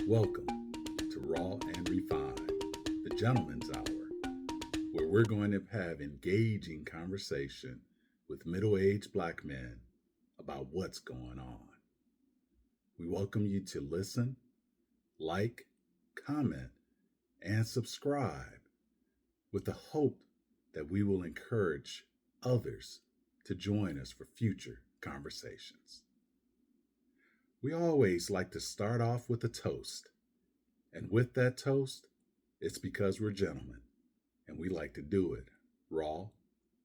Welcome to Raw and Refined, the Gentleman's Hour, where we're going to have engaging conversation with middle-aged black men about what's going on. We welcome you to listen, like, comment, and subscribe with the hope that we will encourage others to join us for future conversations. We always like to start off with a toast. And with that toast, it's because we're gentlemen and we like to do it raw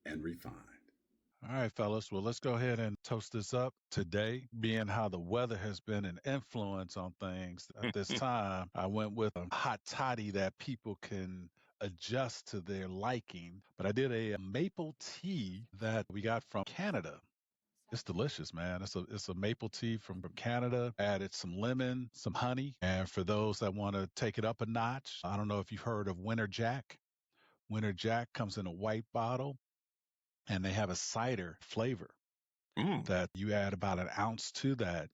and refined. All right, fellas. Well, let's go ahead and toast this up today. Being how the weather has been an influence on things at this time, I went with a hot toddy that people can adjust to their liking. But I did a maple tea that we got from Canada. It's delicious, man. It's a maple tea from Canada. Added some lemon, some honey, and for those that want to take it up a notch, I don't know if you've heard of Winter Jack. Winter Jack comes in a white bottle, and they have a cider flavor that you add about an ounce to that,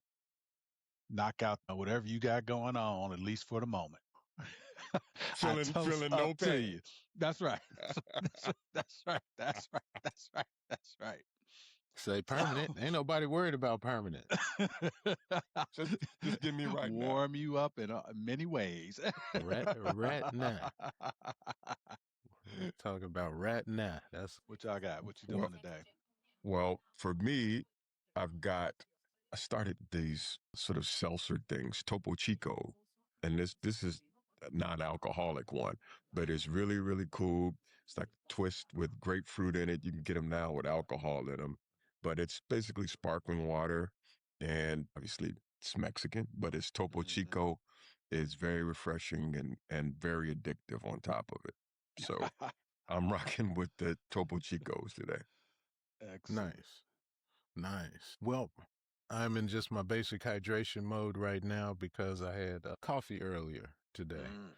knock out whatever you got going on, at least for the moment. I toast Feeling up no to pain. you. That's right. That's right. That's right. That's right. That's right. Say permanent. Ain't nobody worried about permanent. Just get me right now. Warm you up in many ways. Rat now. Talk about rat now. That's What y'all got? What you Well, doing today? well, for me, I started these sort of seltzer things, Topo Chico, and this is a non-alcoholic one, but it's really really cool. It's like a twist with grapefruit in it. You can get them now with alcohol in them, but it's basically sparkling water, and obviously it's Mexican, but it's Topo Mhm. Chico. It's very refreshing and very addictive on top of it. So I'm rocking with the Topo Chicos today. Excellent. nice. Well, I'm in just my basic hydration mode right now because I had coffee earlier today. Mm.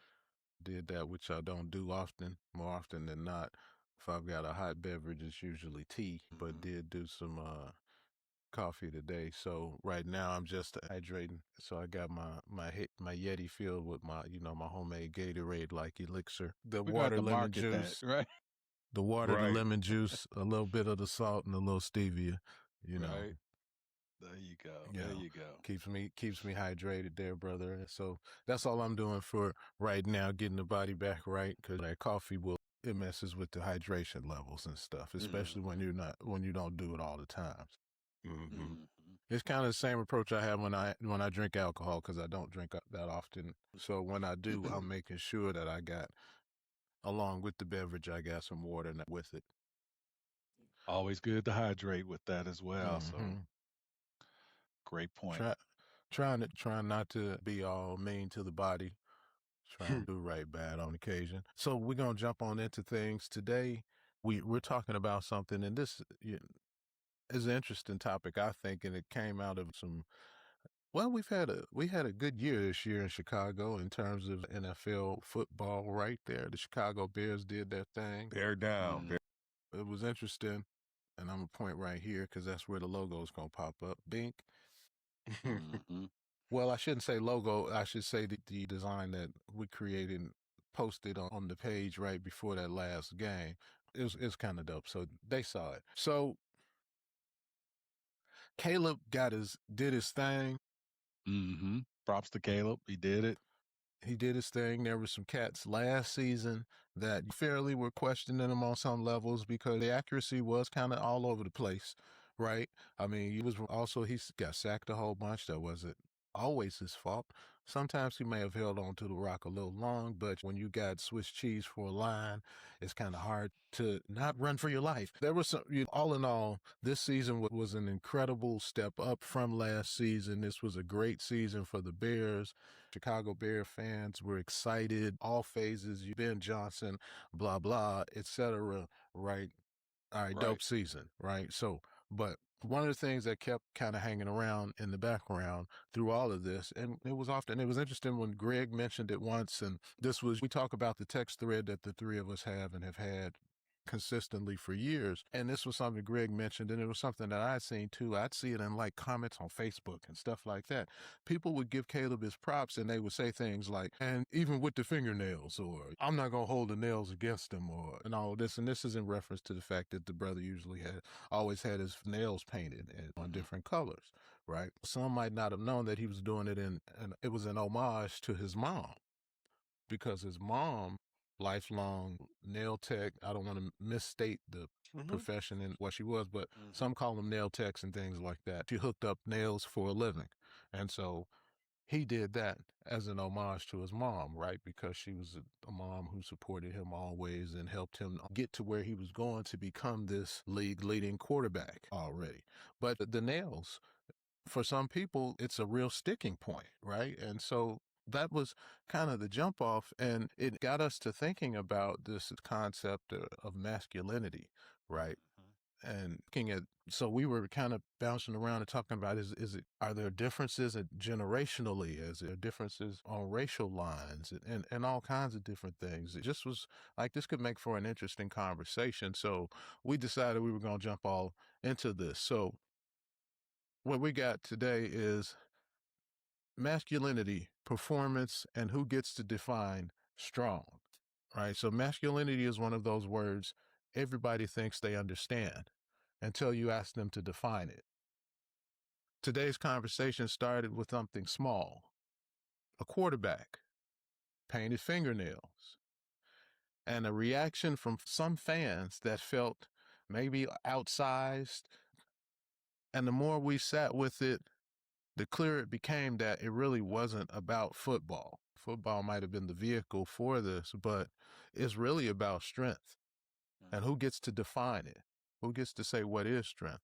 Did that, which I don't do often, more often than not. If I've got a hot beverage, it's usually tea, but Mhm. did do some coffee today. So right now I'm just hydrating. So I got my Yeti filled with my homemade Gatorade like elixir. The We're going to have water, to lemon market that, juice, right? the Right. lemon juice, a little bit of the salt and a little stevia, you know. Right. There you go. There Yeah. you go. Keeps me hydrated there, brother. And so that's all I'm doing for right now, getting the body back right, because that coffee it messes with the hydration levels and stuff, especially Mhm. when you don't do it all the time. hmm Mhm. It's kind of the same approach I have when I drink alcohol, because I don't drink that often. So when I do, I'm making sure that I got, along with the beverage, I got some water with it. Always good to hydrate with that as well. So hmm great point. Try trying not to be all mean to the body. Trying to do right bad on occasion. So we're gonna jump on into things today. We're talking about something, and this is an interesting topic, I think, and it came out of some. Well, we had a good year this year in Chicago in terms of NFL football. Right there, the Chicago Bears did their thing. Bear down. Mm. It was interesting, and I'm gonna point right here because that's where the logo is gonna pop up. Bink. Mhm. Well, I shouldn't say logo. I should say the design that we created, and posted on the page right before that last game. It's kind of dope. So they saw it. So Caleb did his thing. Mhm. Props to Caleb. He did it. He did his thing. There were some cats last season that fairly were questioning him on some levels because the accuracy was kind of all over the place, right? I mean, he's got sacked a whole bunch. That wasn't always his fault. Sometimes he may have held on to the rock a little long, but when you got Swiss cheese for a line, it's kind of hard to not run for your life. There was all in all, this season was an incredible step up from last season. This was a great season for the Bears. Chicago Bear fans were excited, all phases, Ben Johnson, blah, blah, etc. Right. All right. Right. Dope season. Right. So, but one of the things that kept kind of hanging around in the background through all of this, and it was interesting when Greg mentioned it once, and we talk about the text thread that the three of us have and have had consistently for years. And this was something Greg mentioned, and it was something that I'd seen too. I'd see it in like comments on Facebook and stuff like that. People would give Caleb his props and they would say things like, and even with the fingernails, or I'm not going to hold the nails against him, or, and all this. And this is in reference to the fact that the brother usually always had his nails painted on different colors, right? Some might not have known that he was doing it and it was an homage to his mom, because his mom, lifelong nail tech, I don't want to misstate the profession and what she was, but some call them nail techs and things like that. She hooked up nails for a living. And so he did that as an homage to his mom, right? Because she was a mom who supported him always and helped him get to where he was going to become this league leading quarterback already. But the nails, for some people, it's a real sticking point, right? And so that was kind of the jump off, and it got us to thinking about this concept of masculinity, right? And looking at, so we were kind of bouncing around and talking about, are there differences generationally? Is there differences on racial lines and all kinds of different things? It just was like, this could make for an interesting conversation. So we decided we were going to jump all into this. So what we got today is masculinity, performance, and who gets to define strong, right? So masculinity is one of those words everybody thinks they understand until you ask them to define it. Today's conversation started with something small, a quarterback, painted fingernails, and a reaction from some fans that felt maybe outsized. And the more we sat with it, the clearer it became that it really wasn't about football. Football might have been the vehicle for this, but it's really about strength. And who gets to define it? Who gets to say what is strength?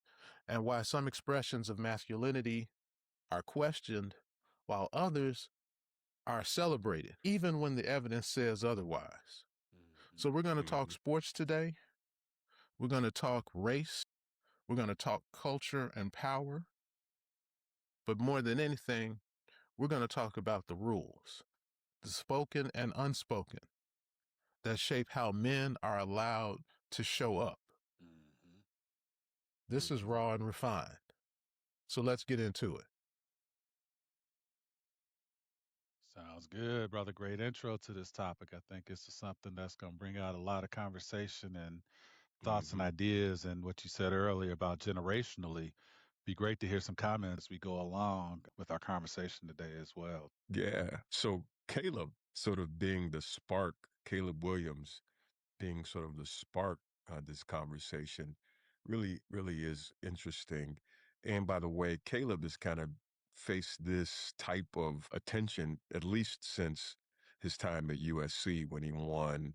And why some expressions of masculinity are questioned while others are celebrated, even when the evidence says otherwise. So we're going to talk sports today. We're going to talk race. We're going to talk culture and power. But more than anything, we're going to talk about the rules, the spoken and unspoken, that shape how men are allowed to show up. This is raw and refined. So let's get into it. Sounds good, brother. Great intro to this topic. I think it's something that's going to bring out a lot of conversation and thoughts and ideas. And what you said earlier about generationally, be great to hear some comments as we go along with our conversation today as well. Yeah. So Caleb sort of being the spark, Caleb Williams being sort of the spark this conversation really, really is interesting. And by the way, Caleb has kind of faced this type of attention, at least since his time at USC when he won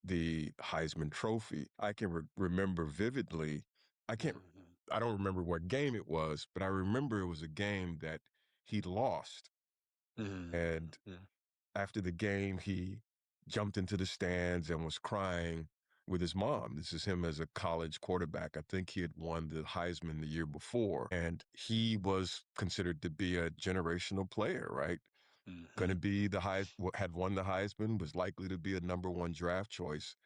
the Heisman Trophy. I can remember vividly. I can't. I don't remember what game it was, but I remember it was a game that he lost. And after the game, he jumped into the stands and was crying with his mom. This is him as a college quarterback. I think he had won the Heisman the year before, and he was considered to be a generational player, right? Going to be had won the Heisman, was likely to be a #1 draft choice.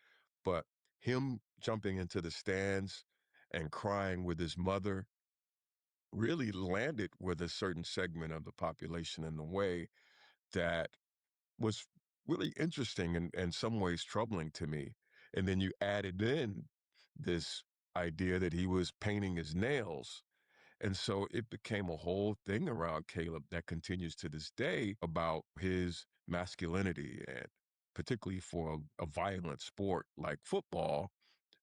But him jumping into the stands and crying with his mother really landed with a certain segment of the population in a way that was really interesting and in some ways troubling to me. And then you added in this idea that he was painting his nails. And so it became a whole thing around Caleb that continues to this day about his masculinity, and particularly for a violent sport like football.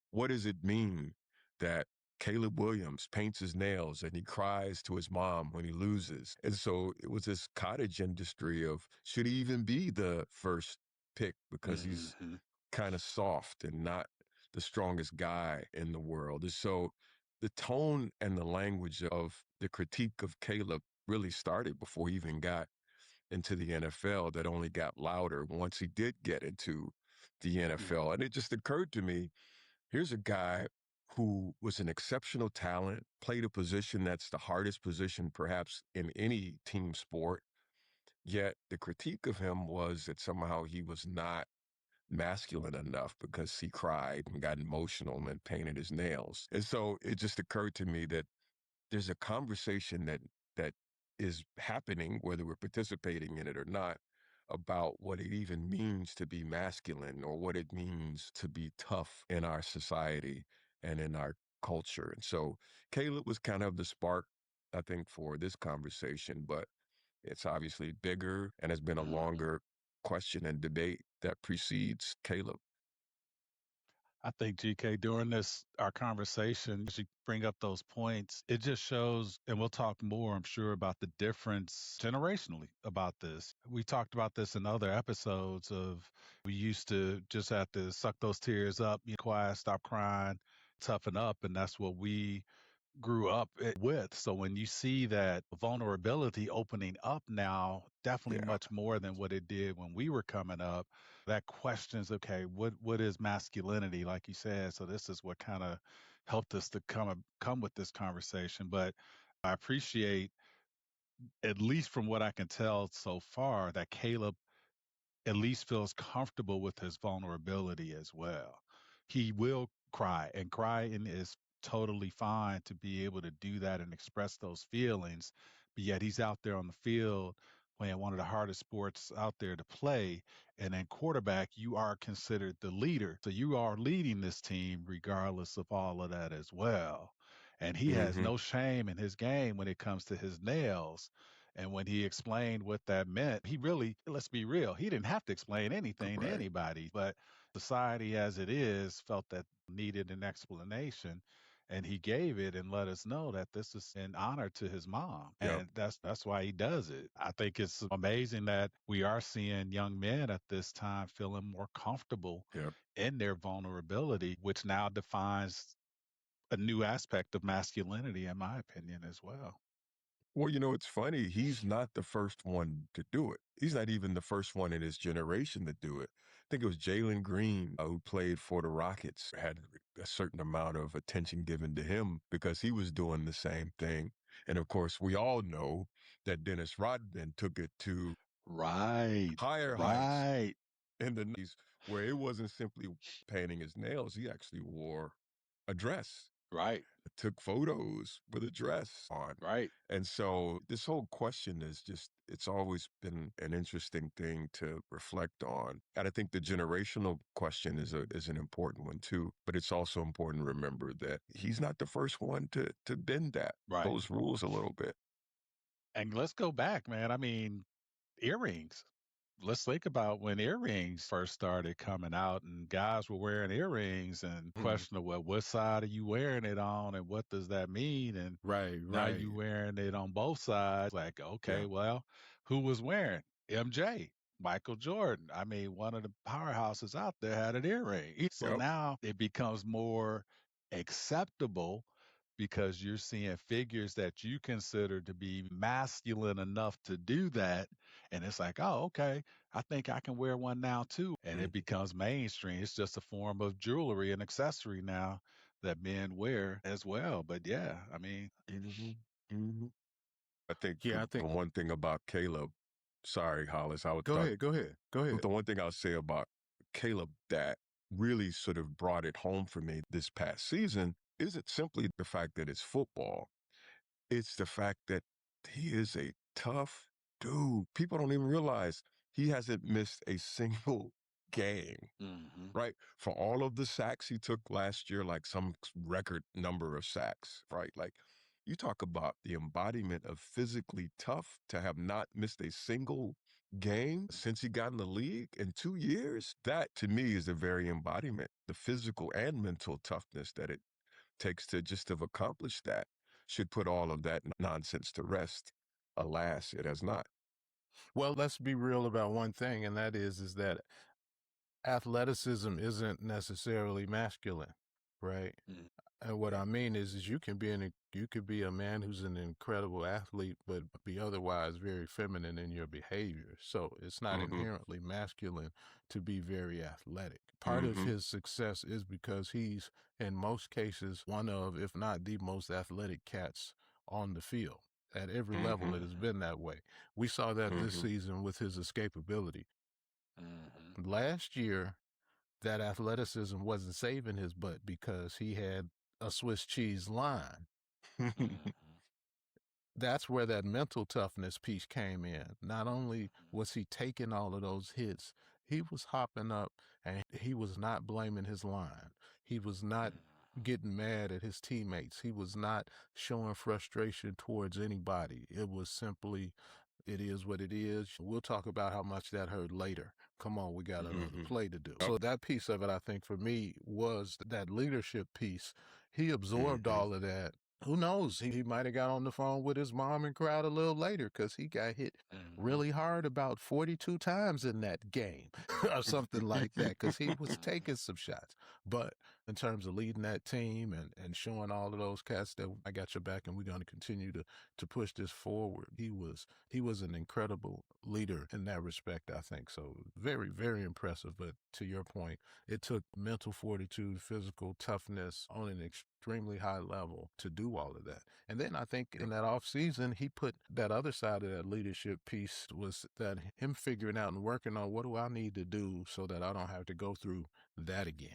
What does it mean that Caleb Williams paints his nails and he cries to his mom when he loses? And so it was this cottage industry of, should he even be the first pick because he's kind of soft and not the strongest guy in the world? And so the tone and the language of the critique of Caleb really started before he even got into the NFL, that only got louder once he did get into the NFL. And it just occurred to me, here's a guy who was an exceptional talent, played a position that's the hardest position perhaps in any team sport. Yet the critique of him was that somehow he was not masculine enough because he cried and got emotional and painted his nails. And so it just occurred to me that there's a conversation that is happening, whether we're participating in it or not, about what it even means to be masculine or what it means to be tough in our society and in our culture. And so Caleb was kind of the spark, I think, for this conversation, but it's obviously bigger and has been a longer question and debate that precedes Caleb. I think GK during our conversation, as you bring up those points, it just shows, and we'll talk more, I'm sure, about the difference generationally about this. We talked about this in other episodes of we used to just have to suck those tears up, be quiet, stop crying, toughen up, and that's what we grew up with. So when you see that vulnerability opening up now, definitely Yeah. much more than what it did when we were coming up, that questions, okay, what is masculinity, like you said? So this is what kind of helped us to come with this conversation. But I appreciate, at least from what I can tell so far, that Caleb at least feels comfortable with his vulnerability as well. He will cry, and crying is totally fine to be able to do that and express those feelings. But yet he's out there on the field playing one of the hardest sports out there to play. And then quarterback, you are considered the leader. So you are leading this team regardless of all of that as well. And he has Mm-hmm. no shame in his game when it comes to his nails. And when he explained what that meant, he really, let's be real, he didn't have to explain anything to Right. anybody. But society as it is felt that needed an explanation. And he gave it and let us know that this is in honor to his mom. Yep. And that's why he does it. I think it's amazing that we are seeing young men at this time feeling more comfortable Yep. in their vulnerability, which now defines a new aspect of masculinity, in my opinion, as well. Well, it's funny. He's not the first one to do it. He's not even the first one in his generation to do it. I think it was Jalen Green who played for the Rockets, had a certain amount of attention given to him because he was doing the same thing. And of course, we all know that Dennis Rodman took it to Right. higher heights Right. in the 90s where it wasn't simply painting his nails. He actually wore a dress, Right. took photos with a dress on. Right. And so this whole question is just, it's always been an interesting thing to reflect on. And I think the generational question is an important one too. But it's also important to remember that he's not the first one to bend Right. those rules a little bit. And let's go back, man. I mean, earrings. Let's think about when earrings first started coming out and guys were wearing earrings and Mhm. question of, well, what side are you wearing it on and what does that mean? And Right, now you right. wearing it on both sides. Like, okay, Yeah. well, who was wearing? MJ, Michael Jordan. I mean, one of the powerhouses out there had an earring. So Yep. now it becomes more acceptable because you're seeing figures that you consider to be masculine enough to do that. And it's like, oh, okay, I think I can wear one now too. And it Mhm. becomes mainstream. It's just a form of jewelry and accessory now that men wear as well. But yeah, I mean, Mhm. Mhm. I think Yeah, I the think. one thing about Caleb, sorry, Hollis, I would Go thought ahead, go ahead, go ahead. the one thing I'll say about Caleb that really sort of brought it home for me this past season isn't simply the fact that it's football. It's the fact that he is a tough dude. People don't even realize he hasn't missed a single game, hmm right? For all of the sacks he took last year, like some record number of sacks, right? Like you talk about the embodiment of physically tough to have not missed a single game since he got in the league in 2 years. That to me is the very embodiment, the physical and mental toughness that it takes to just have accomplished that should put all of that nonsense to rest. Alas, it has not. Well, let's be real about one thing, and that is that athleticism isn't necessarily masculine, right? And what Yeah. I mean is you could be a man who's an incredible athlete, but be otherwise very feminine in your behavior. So it's not Mm-hmm. inherently masculine to be very athletic. Part of Mm-hmm. his success is because he's, in most cases, one of, if not the most athletic cats on the field. At every level, Mm-hmm. it has been that way. We saw that this Mm-hmm. season with his escapability. hmm Last year, that athleticism wasn't saving his butt because he had a Swiss cheese line. That's where that mental toughness piece came in. Not only was he taking all of those hits, he was hopping up and he was not blaming his line. He was not getting mad at his teammates. He was not showing frustration towards anybody. It was simply, it is what it is. We'll talk about how much that hurt later. Come on, we got another play to do. So that piece of it, I think for me, was that leadership piece. He absorbed all of that. Who knows? He might have got on the phone with his mom and cried a little later because he got hit really hard about 42 times in that game or something like that because he was taking some shots. But in terms of leading that team and showing all of those cats that I got your back and we're going to continue to push this forward, he was an incredible leader in that respect, I think. So very, very impressive. But to your point, it took mental fortitude, physical toughness on an extremely high level to do all of that. And then I think in that off season, he put that other side of that leadership piece was that him figuring out and working on what do I need to do so that I don't have to go through that again.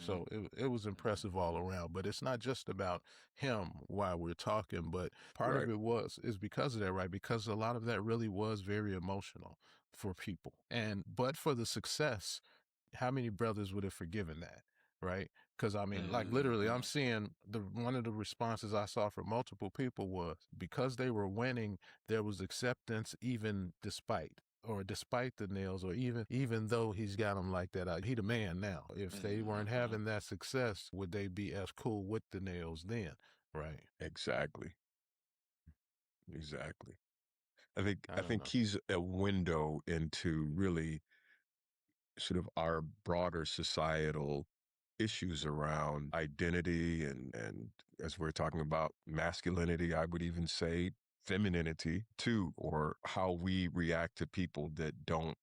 So it was impressive all around, but it's not just about him while we're talking, but part of it is because of that, right? Because a lot of that really was very emotional for people. But for the success, how many brothers would have forgiven that, right? Because I mean, like literally, I'm seeing one of the responses I saw from multiple people was because they were winning, there was acceptance even despite the nails, or even though he's got them like that, he the man now. If they weren't having that success, would they be as cool with the nails then? Right. Exactly. I don't think know. he's a window into really sort of our broader societal issues around identity and as we're talking about masculinity, I would even say femininity too, or how we react to people that don't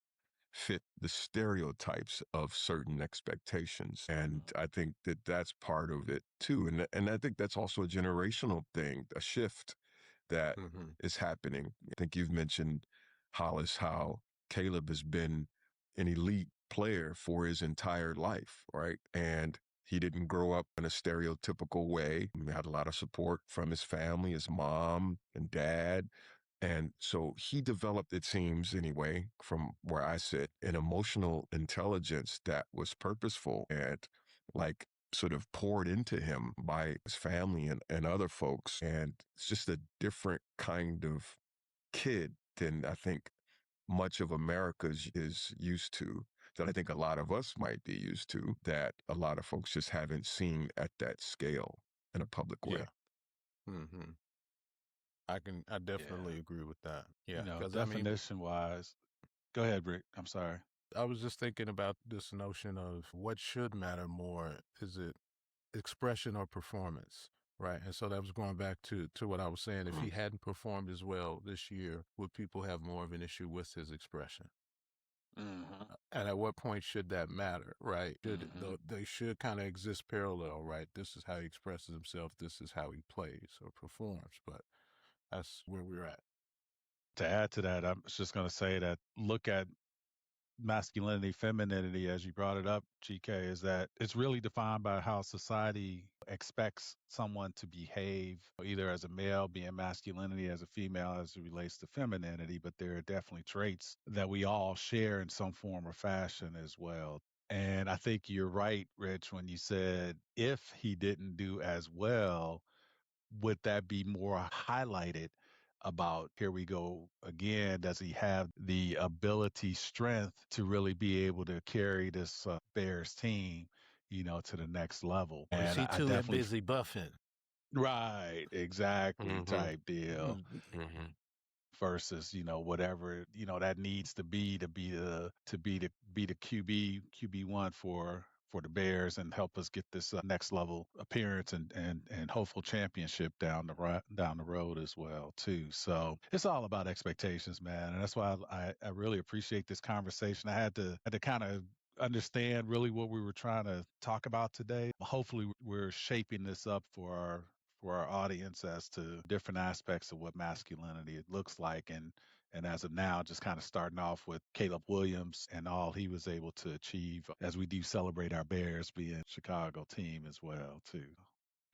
fit the stereotypes of certain expectations. And I think that that's part of it too. And I think that's also a generational thing, a shift that is happening. I think you've mentioned, Hollis, how Caleb has been an elite player for his entire life, right? And he didn't grow up in a stereotypical way. He had a lot of support from his family, his mom and dad. And so he developed, it seems anyway, from where I sit, an emotional intelligence that was purposeful and like sort of poured into him by his family and other folks. And it's just a different kind of kid than I think much of America is used to, that I think a lot of us might be used to, that a lot of folks just haven't seen at that scale in a public way. Yeah. I definitely agree with that. Yeah. Because I mean, Definition wise, go ahead, Rick. I'm sorry. I was just thinking about this notion of what should matter more. Is it expression or performance? Right. And so that was going back to what I was saying. If he hadn't performed as well this year, would people have more of an issue with his expression? And at what point should that matter, right? They should kind of exist parallel, right? This is how he expresses himself. This is how he plays or performs. But that's where we're at. To add to that, I'm just going to say that look at masculinity, femininity, as you brought it up, GK, is that it's really defined by how society expects someone to behave, either as a male being masculinity, as a female as it relates to femininity. But there are definitely traits that we all share in some form or fashion as well. And I think you're right, Rich, when you said if he didn't do as well, would that be more highlighted about here we go again, does he have the ability, strength to really be able to carry this Bears team, to the next level? Or is And he I too definitely busy buffing? right, exactly, type deal versus whatever that needs to be the QB1 for the Bears and help us get this next level appearance and hopeful championship down the road as well too. So it's all about expectations, man, and that's why I really appreciate this conversation. I had to kind of understand really what we were trying to talk about today. Hopefully, we're shaping this up for our audience as to different aspects of what masculinity it looks like, and And as of now, just kind of starting off with Caleb Williams and all he was able to achieve as we do celebrate our Bears being Chicago team as well, too.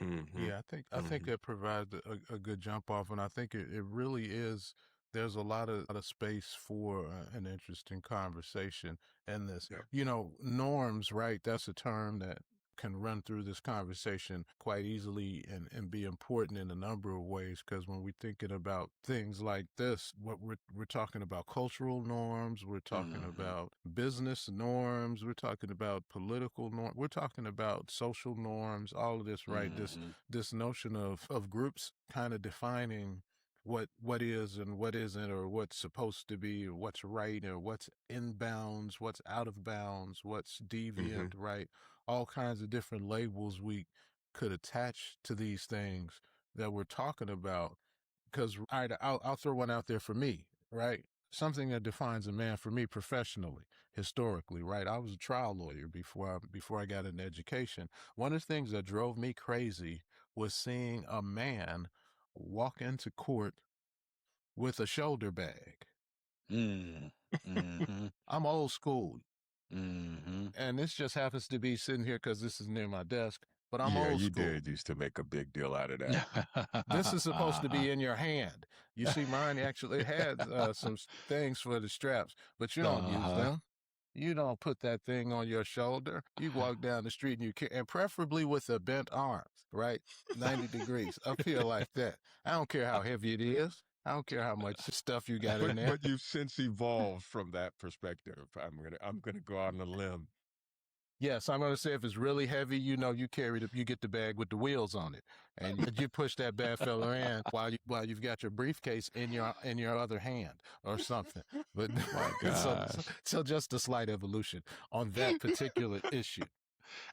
Mm-hmm. Yeah, I think that provides a good jump off, and I think it really is. There's a lot of space for an interesting conversation in this. Yep. Norms, right? That's a term that can run through this conversation quite easily and be important in a number of ways. Because when we're thinking about things like this, what we're talking about cultural norms, we're talking about business norms, we're talking about political norms, we're talking about social norms, all of this, right? This notion of groups kind of defining what is and what isn't, or what's supposed to be, or what's right, or what's in bounds, what's out of bounds, what's deviant, right? All kinds of different labels we could attach to these things that we're talking about. Because I'll throw one out there for me, right? Something that defines a man for me professionally, historically, right? I was a trial lawyer before I got into education. One of the things that drove me crazy was seeing a man walk into court with a shoulder bag. I'm old school, and this just happens to be sitting here because this is near my desk, but I'm Yeah, old you school. did used to make a big deal out of that. This is supposed to be in your hand. You see, mine actually had some things for the straps, but you don't use them. You don't put that thing on your shoulder. You walk down the street and and preferably with the bent arms, right? 90 degrees up here like that. I don't care how heavy it is. I don't care how much stuff you got in there. But you've since evolved from that perspective. I'm gonna go out on a limb. Yes, I'm going to say if it's really heavy, you get the bag with the wheels on it, and you push that bad fella in while you've got your briefcase in your other hand or something. But My so gosh. so just a slight evolution on that particular issue.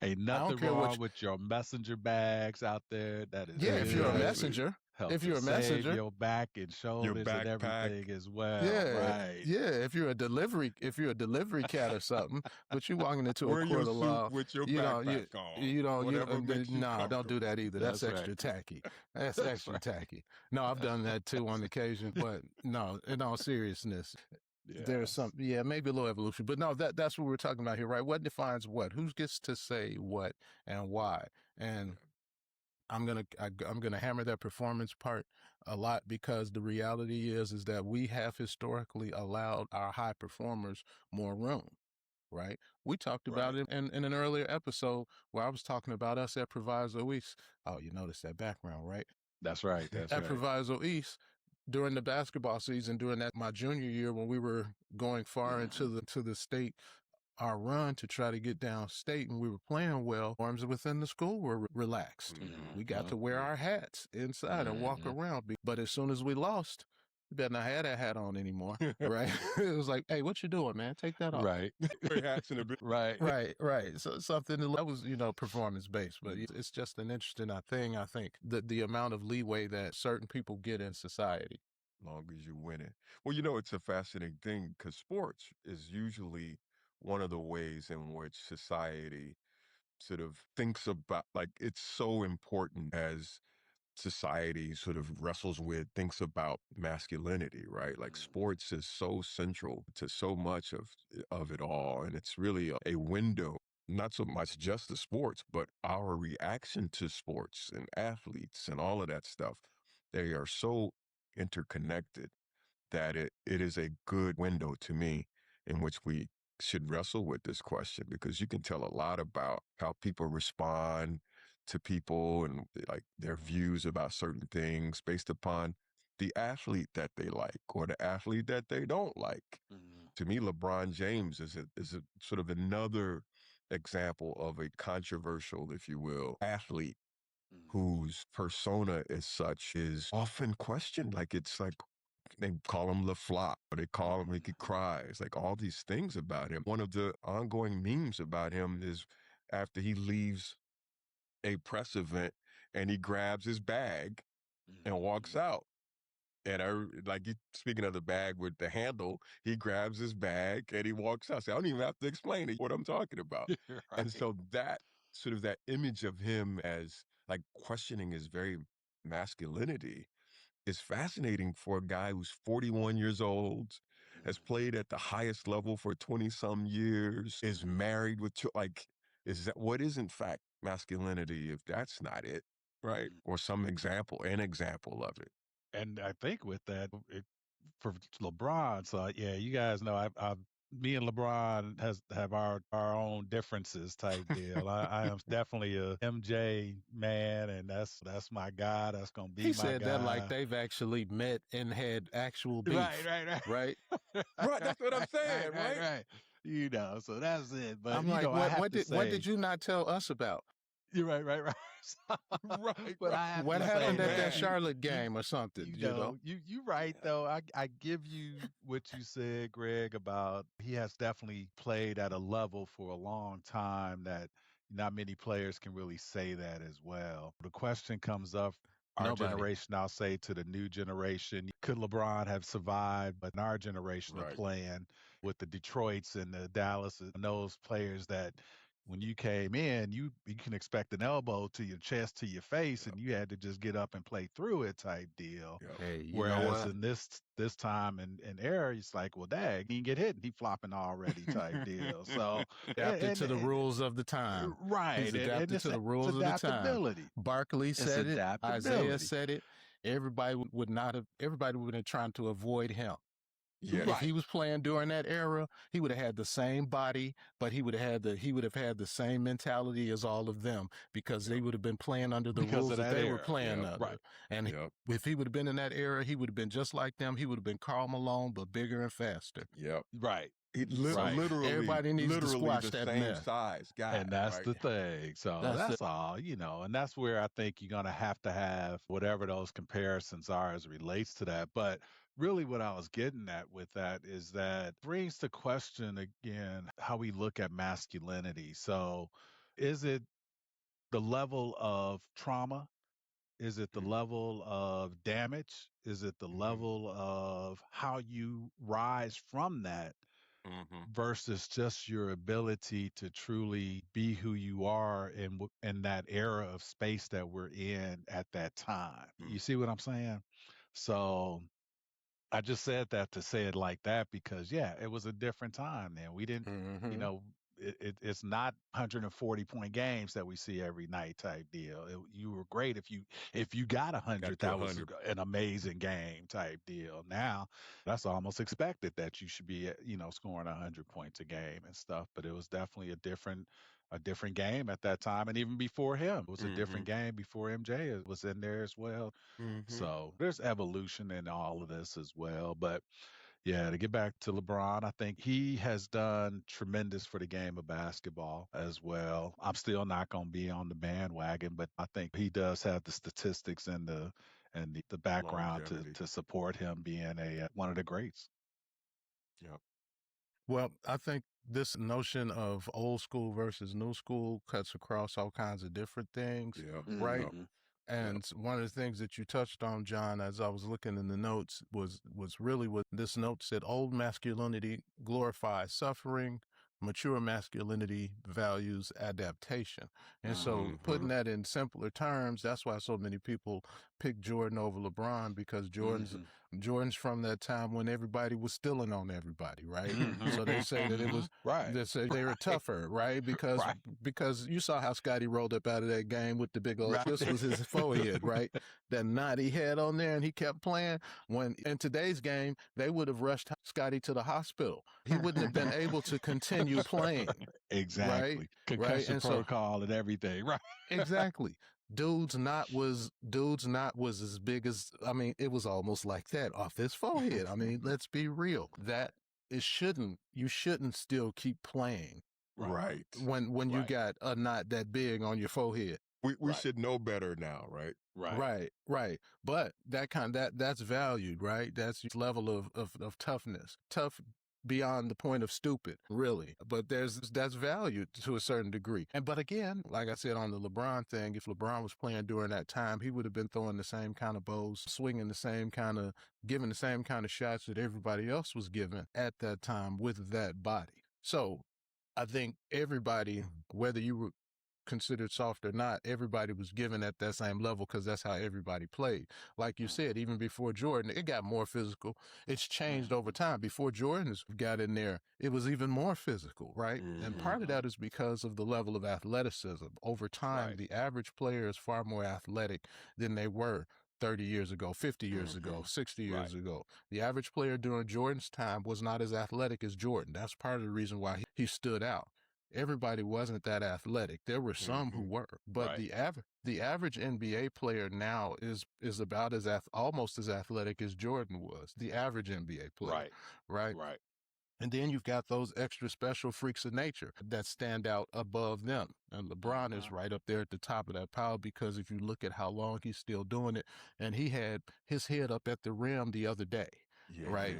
Ain't I nothing don't care wrong with your messenger bags out there. That is yeah, if you're a good. Exactly. messenger, Help if to you're a save messenger, your back and Your shoulders and backpack. everything as well. yeah, Right. yeah, if you're a delivery cat or something, but you walking into a Wear your court of suit law, with your you know, you backpack on. you know, Whatever makes you no, don't do comfortable. that either. That's That's right. extra tacky. That's That's extra right. tacky. No, I've done that too on occasion, but no, in all seriousness, there's Yes. maybe a little evolution, but no, that's what we're talking about here, right? What defines what? Who gets to say what and why? And I'm gonna hammer that performance part a lot, because the reality is that we have historically allowed our high performers more room, right? We talked about Right. it in an earlier episode where I was talking about us at Proviso East. Oh, you notice that background, right? That's right. That's At right. Proviso East, during the basketball season, during that my junior year when we were going far into the state, our run to try to get downstate and we were playing well, norms within the school were relaxed. We got to wear our hats inside and walk around. But as soon as we lost, you better not have that hat on anymore, right? It was like, hey, what you doing, man? Take that off. Right. Wear hats in a bit. Right. Right. So something that was, performance based, but it's just an interesting thing. I think the amount of leeway that certain people get in society. Long as you win it. Well, it's a fascinating thing because sports is usually one of the ways in which society sort of thinks about, like, it's so important as society sort of wrestles with, thinks about masculinity, right? Like sports is so central to so much of it all. And it's really a window, not so much just the sports, but our reaction to sports and athletes and all of that stuff. They are so interconnected that it is a good window to me in which we should wrestle with this question, because you can tell a lot about how people respond to people and like their views about certain things based upon the athlete that they like or the athlete that they don't like. To me, LeBron James is a sort of another example of a controversial, if you will, athlete whose persona as such is often questioned. Like it's like they call him Le Flop, or they call him he could cry. It's like all these things about him. One of the ongoing memes about him is after he leaves a press event and he grabs his bag and walks out. And speaking of the bag with the handle, he grabs his bag and he walks out. So I don't even have to explain to you what I'm talking about. And Right. so that sort of that image of him as like questioning his very masculinity is fascinating for a guy who's 41 years old, has played at the highest level for 20 some years, is married with like, is that what is in fact masculinity if that's not it, right? Or some example, an example of it. And I think with that, for LeBron, so yeah, you guys know me and LeBron have our own differences type deal. I am definitely a MJ man, and that's my guy. That's gonna be He my said that like guy. they've actually met and had actual Right, beef, right. right? Right, that's what I'm saying, right? Right. You know, so that's it. But I'm you like, know, I have what to did say, you not tell us about? you're right. So, Right, but right. I have What to So say happened at that that mad. Charlotte you game or something, you you know? know, you right Yeah. though. I give you what you said, Greg, about he has definitely played at a level for a long time that not many players can really say that as well. The question comes up, our Nobody. generation, I'll say to the new generation, could LeBron have survived? But in our generation of Right. playing with the Detroits and the Dallas and those players that when you came in, you can expect an elbow to your chest to your face, Yep. and you had to just get up and play through it type deal. Yep. Hey, you know Whereas what? in this time and era, it's like, well, dag, he can get hit, and he flopping already type deal. So Adapted to the rules of the time. He's right, and adapted to the it's rules of the time. adaptability. Barkley It's said it. Isaiah adaptability. said it. Everybody would have been trying to avoid him. If Yes. he Right. was playing during that era, he would have had the same body, but he would have had the same mentality as all of them because they Yep. would have been playing under the Because rules of that that they were era. playing Yep. under. Right. And Yep. if he would have been in that era, he would have been just like them. He would have been Karl Malone, but bigger and faster. Yep. Right. He Right. Everybody needs to literally squash the that same mess. size guy, And that's right? the thing. So That's that's all, you know, and that's where I think you're going to have whatever those comparisons are as it relates to that. But really, what I was getting at with that is that brings to question again how we look at masculinity. So is it the level of trauma? Is it the Mm-hmm. level of damage? Is it the Mm-hmm. level of how you rise from that? Mm-hmm. Versus just your ability to truly be who you are in that era of space that we're in at that time. You see what I'm saying? So I just said that to say it like that because yeah, it was a different time then. We didn't, you Mm-hmm. know, it's not 140-point games that we see every night type deal. You were great if you got Got 100, to that was 100. an amazing game type deal. Now that's almost expected that you should be scoring 100 points a game and stuff. But it was definitely a different game at that time, and even before him, it was a Mm-hmm. different game before MJ was in there as well. Mm-hmm. So there's evolution in all of this as well. But yeah, to get back to LeBron, I think he has done tremendous for the game of basketball as well. I'm still not going to be on the bandwagon, but I think he does have the statistics and the background Longevity. to support him being a one of the greats. Yep. Well, I think this notion of old school versus new school cuts across all kinds of different things, Yep. right? Yep. And one of the things that you touched on, John, as I was looking in the notes, was really what this note said: old masculinity glorifies suffering, mature masculinity values adaptation. And so, putting that in simpler terms, that's why so many people pick Jordan over LeBron, because Jordan's from that time when everybody was stealing on everybody, right? So they say that it was right. they say they were tougher, right? Because Right. you saw how Scotty rolled up out of that game with the big old Right. this was his forehead, right? That knot he had on there, and he kept playing. When in today's game, they would have rushed Scotty to the hospital. He wouldn't have been able to continue playing. Exactly. Right? Concussion And so protocol and everything. Right. exactly. Dude's knot was as big as, I mean, it was almost like that off his forehead. I mean, let's be real. You shouldn't still keep playing Right. when you got a knot that big on your forehead. We should know better now, right? Right. But that's valued, right? That's your level of toughness. Tough beyond the point of stupid, really. But that's valued to a certain degree. But again, like I said on the LeBron thing, if LeBron was playing during that time, he would have been throwing the same kind of bows, swinging the same kind of, giving the same kind of shots that everybody else was giving at that time with that body. So I think everybody, whether you considered soft or not, everybody was given at that same level because that's how everybody played. Like you said, even before Jordan, it got more physical. It's changed over time. Before Jordan got in there, it was even more physical, right? And part of that is because of the level of athleticism. Over time, the average player is far more athletic than they were 30 years ago, 50 years ago, 60 years ago. The average player during Jordan's time was not as athletic as Jordan. That's part of the reason why he stood out. Everybody wasn't that athletic. There were some who were, but the average NBA player now is about as almost as athletic as Jordan was. The average NBA player, right? And then you've got those extra special freaks of nature that stand out above them. And LeBron is right up there at the top of that pile because if you look at how long he's still doing it, and he had his head up at the rim the other day, right?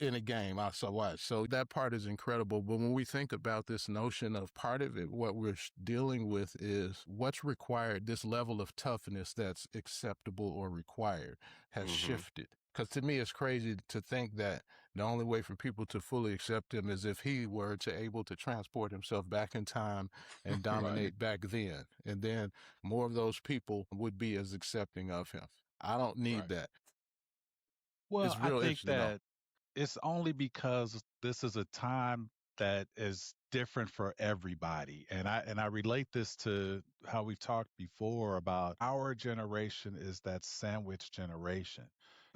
In a game I saw watch. So that part is incredible. But when we think about this notion of part of it, what we're dealing with is what's required, this level of toughness that's acceptable or required has shifted. Because to me, it's crazy to think that the only way for people to fully accept him is if he were able to transport himself back in time and dominate back then. And then more of those people would be as accepting of him. I don't need that. Well, It's I real think interesting, though. that it's only because this is a time that is different for everybody. And I relate this to how we've talked before about our generation is that sandwich generation.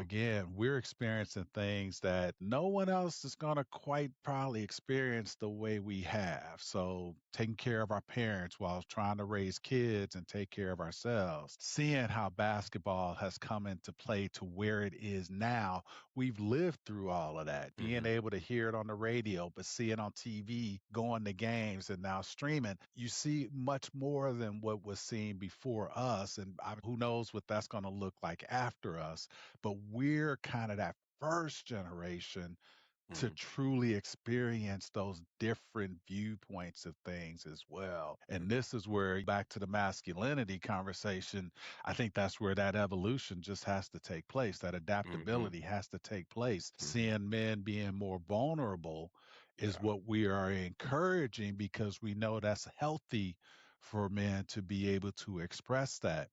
Again, we're experiencing things that no one else is going to quite probably experience the way we have. So, taking care of our parents while trying to raise kids and take care of ourselves, seeing how basketball has come into play to where it is now. We've lived through all of that, being able to hear it on the radio, but see it on TV, going to games, and now streaming. You see much more than what was seen before us. And who knows what that's going to look like after us. But we're kind of that first generation to truly experience those different viewpoints of things as well. And this is where, back to the masculinity conversation, I think that's where that evolution just has to take place. That adaptability has to take place. Seeing men being more vulnerable is what we are encouraging because we know that's healthy for men to be able to express that.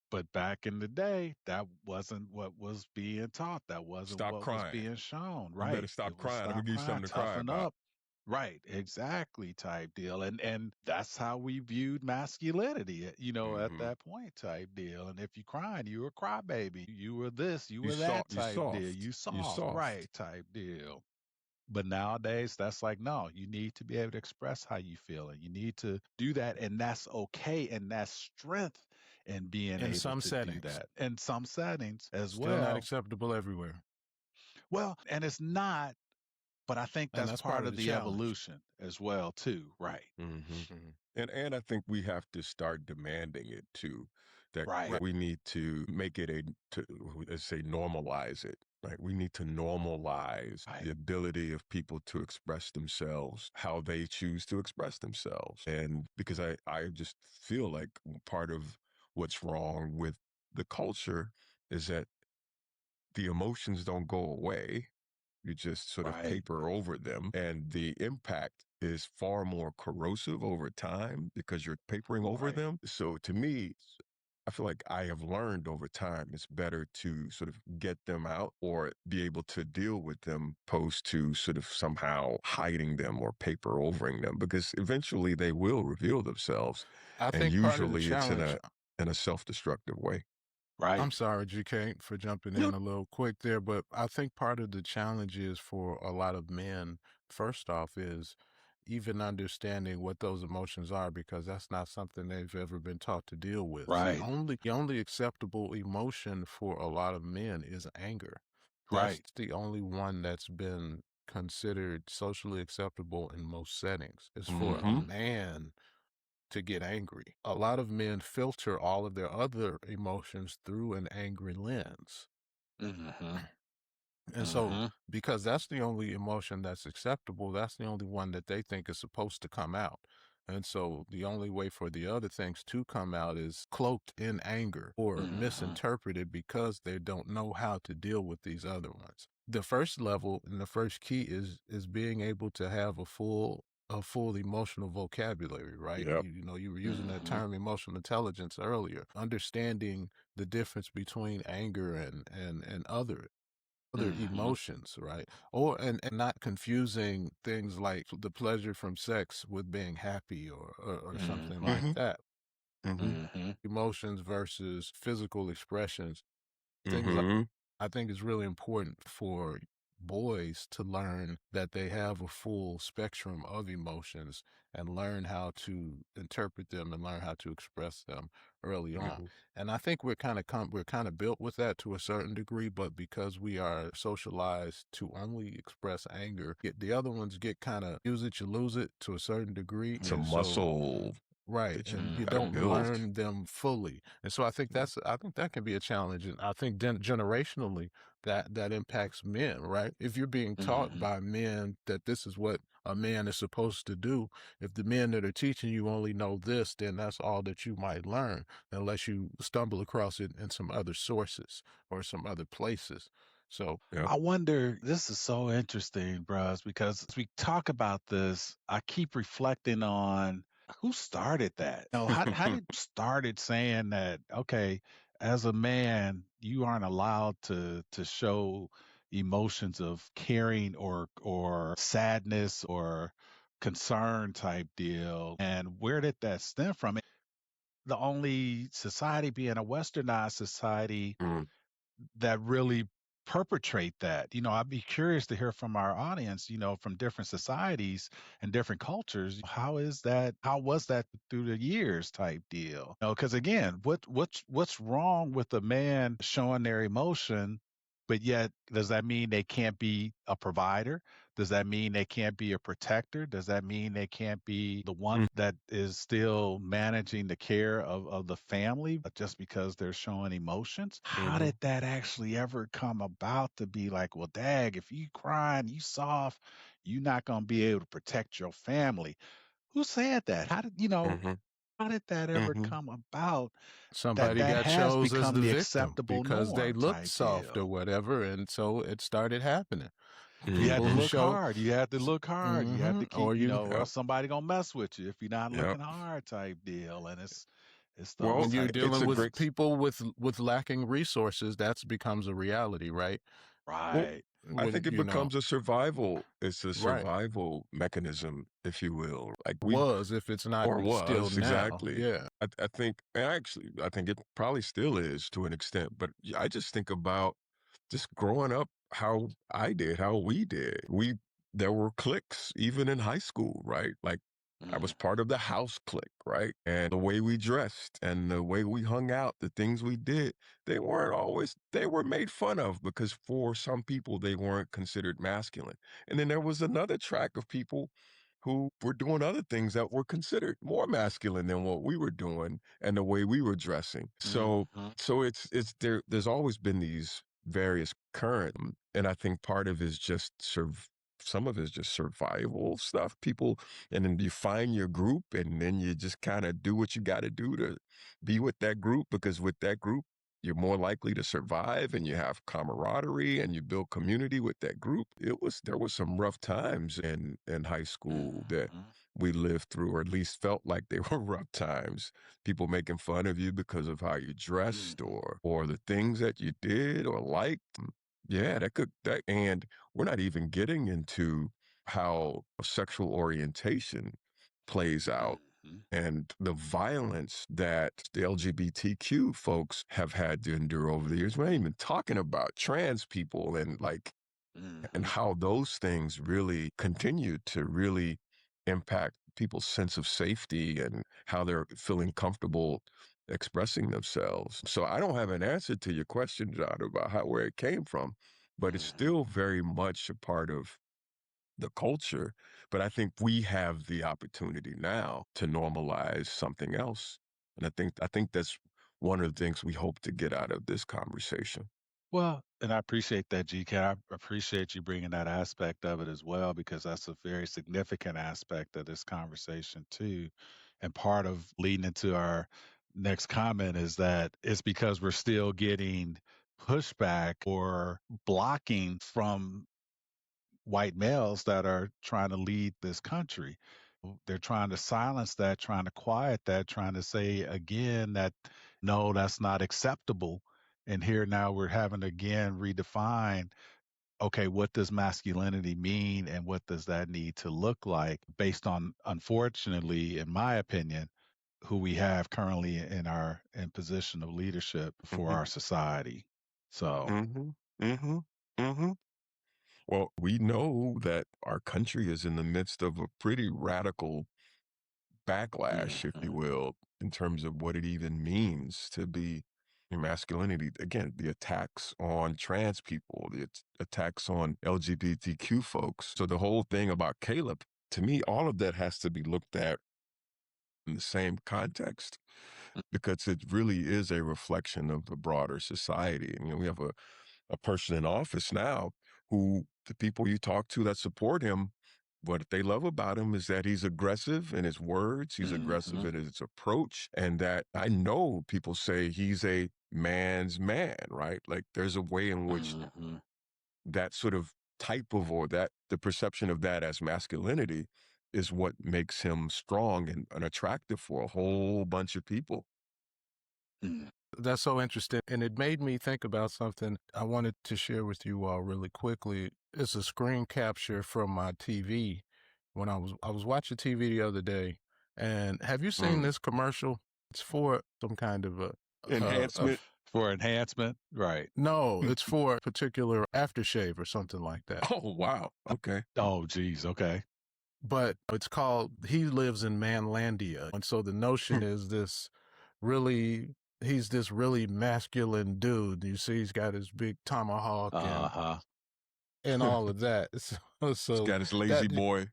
But back in the day, that wasn't what was being taught. That wasn't Stop what was crying. being shown. You better Right. stop It was crying. Let me stop give you crying, something to cry toughen about. up. Right, exactly type deal. And that's how we viewed masculinity, at that point type deal. And if you crying, you were a crybaby. You were this, you You were that soft. You type deal. soft. You You soft, soft. right type deal. But nowadays, that's like, no, you need to be able to express how you feel, and you need to do that. And that's okay. And that's strength in being In able some to do settings, that in some settings as still not well. acceptable everywhere. Well, and it's not, but I think And that's that's part part of of the the challenge. evolution as well, too. Right. And I think we have to start demanding it too. That Right. we need to make it let's say, normalize it. Right? We need to normalize the Right. ability of people to express themselves, how they choose to express themselves. And because I just feel like part of what's wrong with the culture is that the emotions don't go away. You just sort of Right. paper over them, and the impact is far more corrosive over time because you're papering over Right. them. So to me, I feel like I have learned over time it's better to sort of get them out or be able to deal with them opposed to sort of somehow hiding them or paper overing them, because eventually they will reveal themselves, I and think part of the usually it's in challenge, a self-destructive way. Right. I'm sorry, GK, for jumping You in a little quick there, but I think part of the challenge is for a lot of men, first off, is even understanding what those emotions are, because that's not something they've ever been taught to deal with. right. The only acceptable emotion for a lot of men is anger. That's Right. the only one that's been considered socially acceptable in most settings. Is for a man to get angry. A lot of men filter all of their other emotions through an angry lens. Mm-hmm. And so, Mm-hmm. because that's the only emotion that's acceptable, that's the only one that they think is supposed to come out. And so, the only way for the other things to come out is cloaked in anger or Mm-hmm. misinterpreted because they don't know how to deal with these other ones. The first level and the first key is being able to have a full a full emotional vocabulary, right? Yep. You were using that Mm-hmm. term emotional intelligence earlier. Understanding the difference between anger and other Mm-hmm. emotions, right? And not confusing things like the pleasure from sex with being happy or something Mm-hmm. like Mm-hmm. that. Mm-hmm. Mm-hmm. Emotions versus physical expressions, things like Mm-hmm. I think it's really important for boys to learn that they have a full spectrum of emotions and learn how to interpret them and learn how to express them early on. Mm-hmm. And I think we're kind of built with that to a certain degree, but because we are socialized to only express anger, the other ones get kind of use it, you lose it to a certain degree. It's a And so muscle right, that you and you got to don't Mm-hmm. build. learn them fully, and so I think that can be a challenge, and I think generationally that impacts men, right? If you're being taught Mm-hmm. by men that this is what a man is supposed to do, if the men that are teaching you only know this, then that's all that you might learn, unless you stumble across it in some other sources or some other places. So, Yep. I wonder, this is so interesting, bros, because as we talk about this, I keep reflecting on who started that. How did started saying that, okay, as a man, you aren't allowed to show emotions of caring or sadness or concern type deal. And where did that stem from? The only society being a westernized society Mm, that really perpetrate that. I'd be curious to hear from our audience, from different societies and different cultures. How was that through the years type deal? Because again, what's wrong with a man showing their emotion, but yet does that mean they can't be a provider? Does that mean they can't be a protector? Does that mean they can't be the one mm, that is still managing the care of the family just because they're showing emotions? How mm-hmm. did that actually ever come about to be like, well, dag, if you crying, you soft, you're not going to be able to protect your family? Who said that? Mm-hmm. How did that ever Mm-hmm. come about that somebody that got has chose as become the the victim acceptable because they norm looked type soft or deal? whatever, and so it started happening. You had Mm-hmm. People to who look show, hard. You had to look hard. You had to keep, or you or Yep. else somebody gonna mess with you if you're not Yep. looking hard type deal. And it's those Well, when you're type it's dealing a with great. things. people with lacking resources, that becomes a reality, right? Well, Right. I When think it becomes a survival. It's a right, survival mechanism, if you will. Like we was if it's not or still was now, exactly. yeah. I think, and actually, I think it probably still is to an extent. But I just think about just growing up, how I did, how we did. There were cliques even in high school, right? Like I was Mm-hmm. part of the house clique, right? And the way we dressed and the way we hung out, the things we did, they were made fun of because for some people, they weren't considered masculine. And then there was another track of people who were doing other things that were considered more masculine than what we were doing and the way we were dressing. Mm-hmm. So there's always been these various current, and I think part of it is just some of it is just survival stuff. People, and then you find your group, and then you just kind of do what you got to do to be with that group, because with that group, you're more likely to survive, and you have camaraderie, and you build community with that group. There was some rough times in high school that Mm-hmm. we lived through, or at least felt like they were rough times. People making fun of you because of how you dressed, Mm-hmm. or the things that you did or liked. Yeah, and we're not even getting into how sexual orientation plays out Mm-hmm. and the violence that the LGBTQ folks have had to endure over the years. We're not even talking about trans people and Mm-hmm. how those things really continue to really impact people's sense of safety and how they're feeling comfortable expressing themselves. So I don't have an answer to your question, John, about where it came from, but it's Mm-hmm. still very much a part of the culture. But I think we have the opportunity now to normalize something else. And I think that's one of the things we hope to get out of this conversation. Well, and I appreciate that, GK. I appreciate you bringing that aspect of it as well, because that's a very significant aspect of this conversation too. And part of leading into our next comment is that it's because we're still getting pushback or blocking from white males that are trying to lead this country. They're trying to silence that, trying to quiet that, trying to say again that no, that's not acceptable. And here now we're having to again redefine, okay, what does masculinity mean and what does that need to look like based on, unfortunately, in my opinion, who we have currently in position of leadership for Mm-hmm. our society. So, Mm-hmm. Mm-hmm. Mm-hmm. Well, we know that our country is in the midst of a pretty radical backlash, if you mhm, will, in terms of what it even means to be masculinity. Again, the attacks on trans people, the attacks on LGBTQ folks. So the whole thing about Caleb, to me, all of that has to be looked at in the same context because it really is a reflection of the broader society. We have a person in office now who the people you talk to that support him, what they love about him is that he's aggressive in his words, he's aggressive mhm, in his approach, and that I know people say he's a man's man, right? Like there's a way in which mhm, that sort of type of, or that the perception of that as masculinity is what makes him strong and attractive for a whole bunch of people. mhm, That's so interesting. And it made me think about something I wanted to share with you all really quickly. It's a screen capture from my TV when I was watching TV the other day. And have you seen Mm. this commercial? It's for some kind of a Enhancement. for enhancement, right? no, it's for a particular aftershave or something like that. Oh, wow. Okay. Oh, geez, okay. But it's called He Lives in Manlandia. And so the notion is he's this really masculine dude. You see, he's got his big tomahawk Uh huh. and all of that. So, He's so got his lazy that, boy.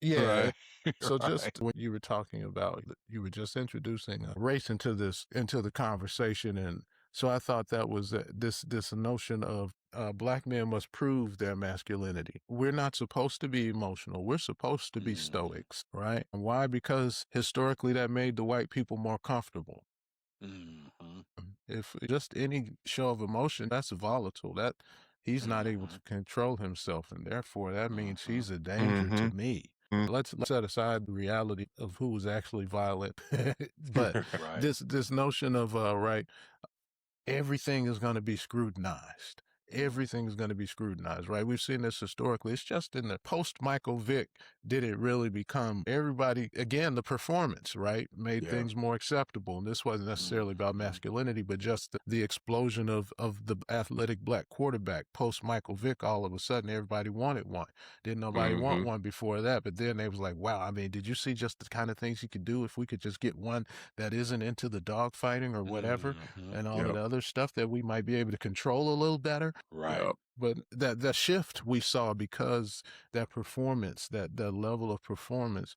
yeah. Right. So Right. just when you were talking about, you were just introducing race into the conversation. And so I thought that was this notion of black men must prove their masculinity. We're not supposed to be emotional. We're supposed to be Mhm, stoics, right? And why? Because historically that made the white people more comfortable. mhm, If just any show of emotion, that's volatile. That he's not able to mhm, control himself, and therefore that means mhm. he's a danger to Mm-hmm. me. Let's set aside the reality of who was actually violent, but Right. this notion of right, everything is going to be scrutinized. Everything is going to be scrutinized, right? We've seen this historically. It's just in the post Michael Vick did it really become everybody, again, the performance, right? Made Yeah. things more acceptable. And this wasn't necessarily about Mhm, masculinity, but just the explosion of the athletic black quarterback post Michael Vick. All of a sudden, everybody wanted one. Didn't nobody want Mm-hmm. one before that. But then they was like, wow, I mean, did you see just the kind of things you could do if we could just get one that isn't into the dog fighting or whatever? mhm. And all of Yep. the other stuff that we might be able to control a little better. Right. Yep. But that shift we saw because that performance, that level of performance,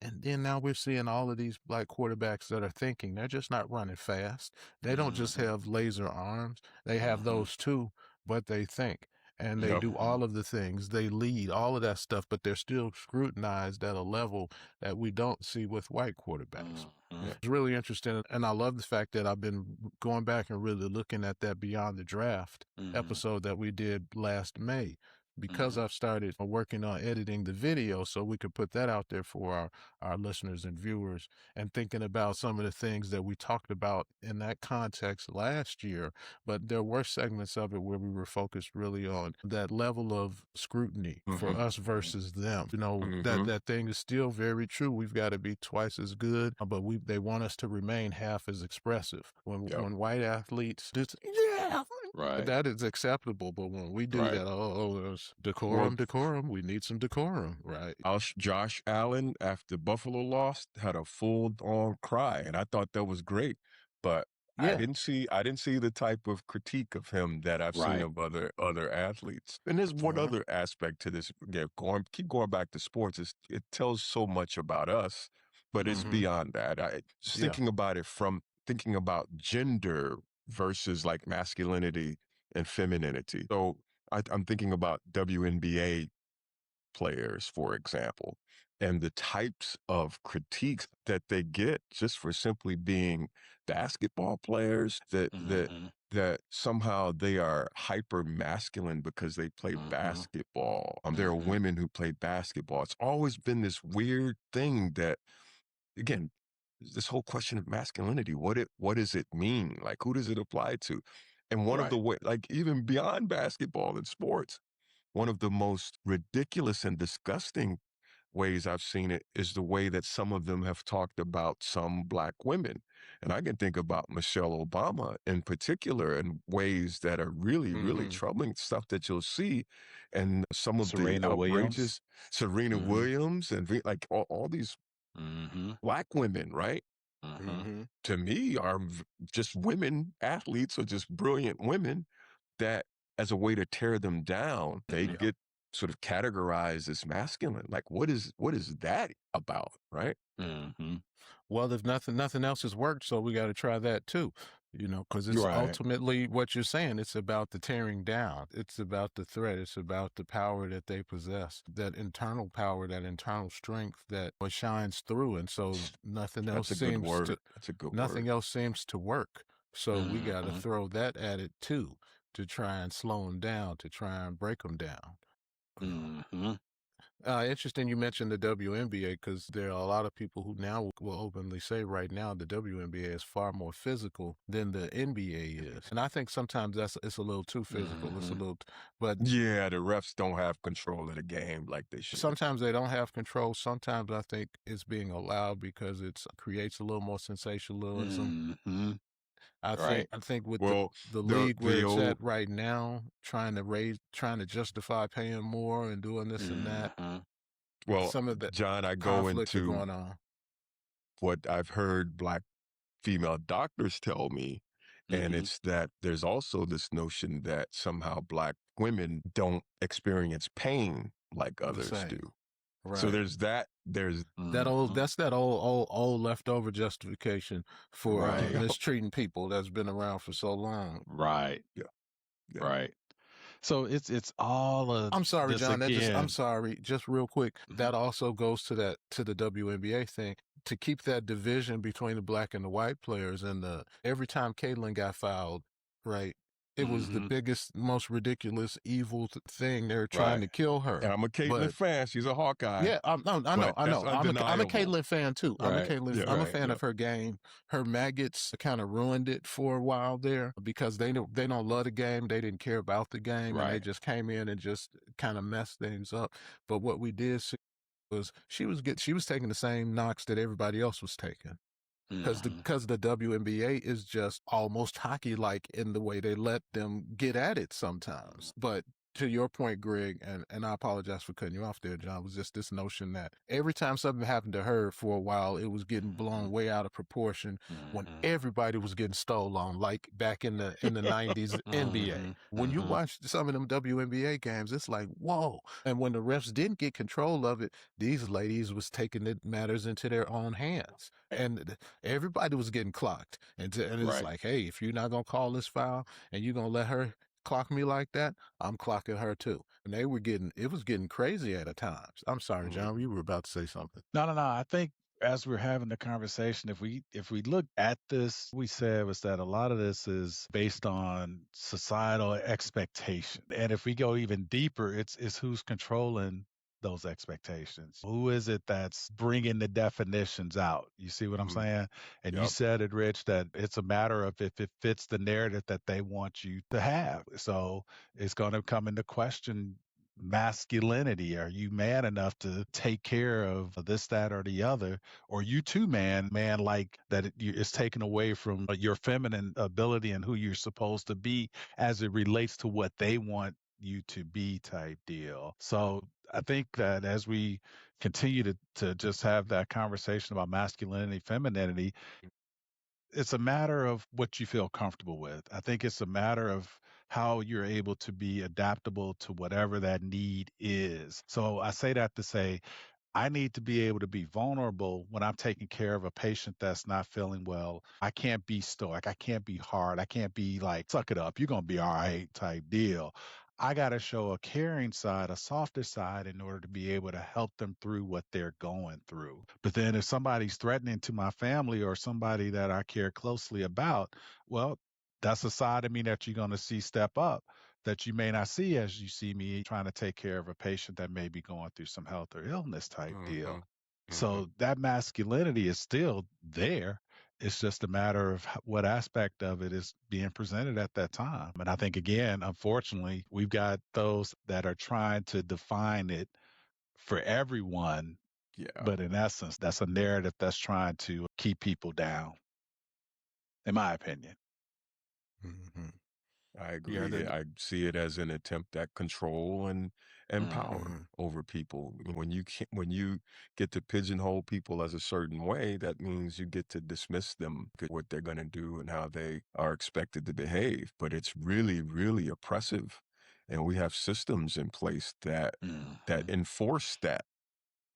and then now we're seeing all of these black quarterbacks that are thinking. They're just not running fast. They don't just Mhm, have laser arms. They have mhm, those too, but they think. And they Yep. do mhm, all of the things. They lead all of that stuff, but they're still scrutinized at a level that we don't see with white quarterbacks. mhm, Yep. It's really interesting. And I love the fact that I've been going back and really looking at that Beyond the Draft mhm, episode that we did last May because mhm, I've started working on editing the video so we could put that out there for our listeners and viewers, and thinking about some of the things that we talked about in that context last year. But there were segments of it where we were focused really on that level of scrutiny for Mm-hmm. us versus them. You know, Mm-hmm. that thing is still very true. We've got to be twice as good, but they want us to remain half as expressive. Yep. When white athletes just, yeah, right. that is acceptable. But when we do Right. that, there's Well, decorum. We need some decorum, right? Josh Allen, after Buffalo lost, had a full-on cry, and I thought that was great. But Yeah. I didn't see the type of critique of him that I've seen Right. of other athletes. And there's one Uh-huh. other aspect to this. Again, keep going back to sports. It tells so much about us, but it's Mm-hmm. beyond that. I just Yeah. thinking about it from thinking about gender versus like masculinity and femininity. So I'm thinking about WNBA players, for example, and the types of critiques that they get just for simply being basketball players, that somehow they are hyper masculine because they play basketball. There are women who play basketball. It's always been this weird thing that, again, this whole question of masculinity, what does it mean? Like, who does it apply to? And one of the way, like, even beyond basketball and sports, one of the most ridiculous and disgusting ways I've seen it is the way that some of them have talked about some Black women. And I can think about Michelle Obama in particular in ways that are really, really troubling, stuff that you'll see. And some of the Serena Williams. outrageous Serena Williams and like all these Black women, right? To me are just women athletes or just brilliant women that, as a way to tear them down, they get sort of categorized as masculine. Like, what is that about, right? Well, if nothing else has worked, so we got to try that too, because it's Right. ultimately what you're saying. It's about the tearing down. It's about the threat. It's about the power that they possess, that internal power, that internal strength that shines through. And so nothing else That's a good seems word. to That's a good nothing word. else seems to work. So we got to throw that at it too, to try and slow them down, to try and break them down. Interesting you mentioned the WNBA, because there are a lot of people who now will openly say right now the WNBA is far more physical than the NBA is. And I think sometimes it's a little too physical. It's a little, but Yeah, the refs don't have control of the game like they should. sometimes they don't have control. Sometimes I think it's being allowed because it creates a little more sensationalism. I think with Well, the the league where it's old at right now, trying to justify paying more and doing this and that, well, some of the John, I go conflicts are into going on. what I've heard Black female doctors tell me, and it's that there's also this notion that somehow Black women don't experience pain like The others same. do. So Right. there's that. There's That's that old leftover justification for Right. mistreating people that's been around for so long. Right. yeah. Right. So it's all of I'm sorry, this John. I'm again. sorry. Just real quick. That also goes to the WNBA thing, to keep that division between the Black and the white players. And every time Caitlyn got fouled, right, it was the biggest, most ridiculous, evil thing. They're trying to kill her. And I'm a Caitlyn fan. She's a Hawkeye. Yeah, I know. But that's I'm a undeniable. Caitlyn fan too. Right. I'm a fan of her game. Her maggots kind of ruined it for a while there, because they don't love the game. They didn't care about the game, and they Right. just came in and just kind of messed things up. But what we did see was she was taking the same knocks that everybody else was taking. Because the WNBA is just almost hockey like in the way they let them get at it sometimes. But to your point, Greg, and I apologize for cutting you off there, John, was just this notion that every time something happened to her for a while, it was getting blown way out of proportion when everybody was getting stole on, like back in the 90s NBA. When you watch some of them WNBA games, it's like, whoa. And when the refs didn't get control of it, these ladies was taking the matters into their own hands. And everybody was getting clocked. And it's like, hey, if you're not going to call this foul and you're going to let her clock me like that, I'm clocking her too. And it was getting crazy at times. I'm sorry, John, you were about to say something. No. I think as we're having the conversation, if we look at this, we said was that a lot of this is based on societal expectation, and if we go even deeper, it's who's controlling those expectations. Who is it that's bringing the definitions out? You see what I'm saying? And you said it, Rich, that it's a matter of if it fits the narrative that they want you to have. So it's going to come into question masculinity. Are you man enough to take care of this, that, or the other? Or you too, man, like that it's taken away from your feminine ability and who you're supposed to be as it relates to what they want you to be, type deal. So I think that as we continue to just have that conversation about masculinity, femininity, it's a matter of what you feel comfortable with. I think it's a matter of how you're able to be adaptable to whatever that need is. So I say that to say, I need to be able to be vulnerable when I'm taking care of a patient that's not feeling well. I can't be stoic. I can't be hard. I can't be like, suck it up. You're going to be all right type deal. I got to show a caring side, a softer side in order to be able to help them through what they're going through. But then if somebody's threatening to my family or somebody that I care closely about, well, that's a side of me that you're going to see step up that you may not see as you see me trying to take care of a patient that may be going through some health or illness type deal. So that masculinity is still there. It's just a matter of what aspect of it is being presented at that time. And I think, again, unfortunately, we've got those that are trying to define it for everyone. Yeah. But in essence, that's a narrative that's trying to keep people down, in my opinion. Mm-hmm. I agree. Yeah, I see it as an attempt at control and power over people. When you get to pigeonhole people as a certain way, that means you get to dismiss them, what they're going to do and how they are expected to behave. But it's really, really oppressive, and we have systems in place that enforce that